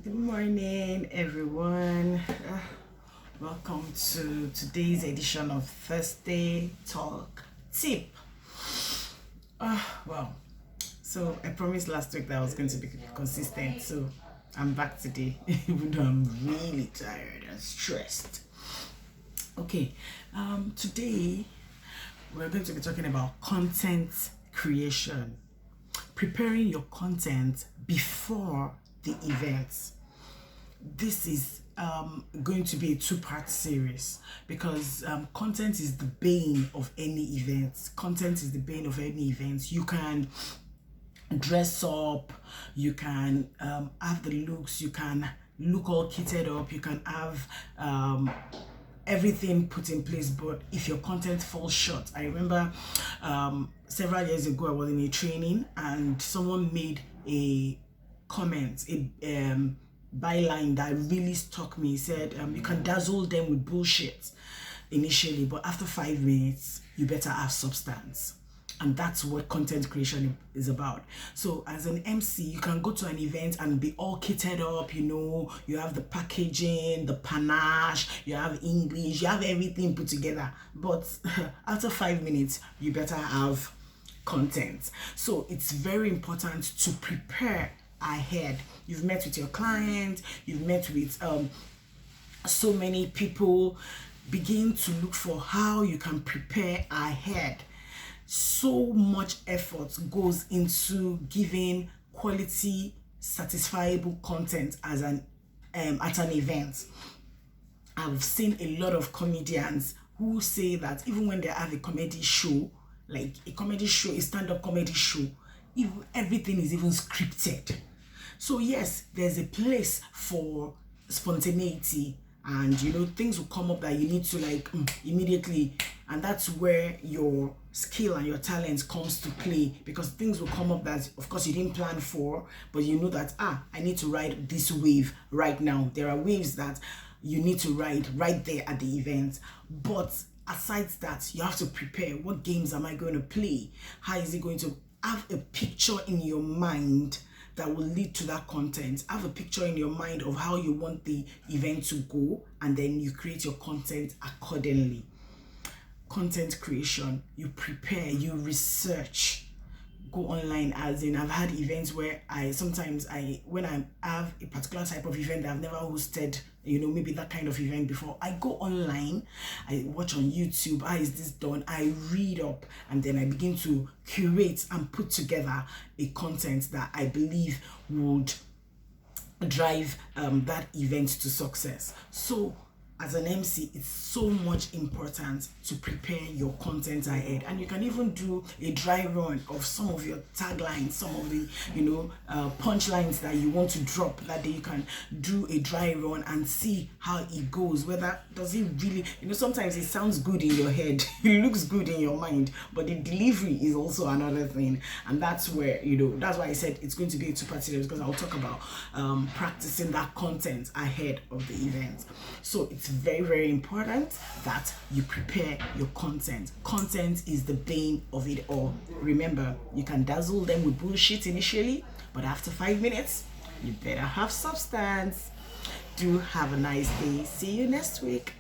Good morning, everyone. Welcome to today's edition of Thursday Talk Tip. Well, so I promised last week that I was going to be consistent, so I'm back today, even though I'm really tired and stressed. Okay, today we're going to be talking about content creation, preparing your content before the event. This is going to be a two-part series because content is the bane of any event. Content is the bane of any event. You can dress up, you can have the looks, you can look all kitted up, you can have everything put in place, but if your content falls short. I remember several years ago I was in a training and someone made a comment, a byline that really struck me. He said, you can dazzle them with bullshit initially, but after 5 minutes you better have substance. And that's what content creation is about. So as an MC, you can go to an event and be all kitted up, you have the packaging, the panache, you have English, you have everything put together. But after 5 minutes, you better have content. So it's very important to prepare ahead. You've met with your client, you've met with so many people. Begin to look for how you can prepare ahead. So much effort goes into giving quality, satisfiable content as at an event. I've seen a lot of comedians who say that even when they have a comedy show, like a stand-up comedy show, everything is even scripted. So yes, there's a place for spontaneity, and things will come up that you need to immediately, and that's where your skill and your talent comes to play, because things will come up that of course you didn't plan for, but you know that I need to ride this wave right now. There are waves that you need to ride right there at the event. But aside that, you have to prepare. What games am I going to play? How is it going to have a picture in your mind that will lead to that content? Have a picture in your mind of how you want the event to go, and then you create your content accordingly. Content creation, you prepare, you research, go online. As in, I've had events where when I have a particular type of event that I've never hosted, maybe that kind of event before, I go online, I watch on YouTube, how is this done, I read up, and then I begin to curate and put together a content that I believe would drive that event to success. So as an MC, it's so much important to prepare your content ahead. And you can even do a dry run of some of your taglines, some of the punchlines that you want to drop that day. You can do a dry run and see how it goes. Whether does it really, sometimes it sounds good in your head, it looks good in your mind, but the delivery is also another thing. And that's where, that's why I said it's going to be a two-part series, because I'll talk about practicing that content ahead of the event. So it's very, very important that you prepare your content. Content is the bane of it all. Remember, you can dazzle them with bullshit initially, but after 5 minutes, you better have substance. Do have a nice day. See you next week.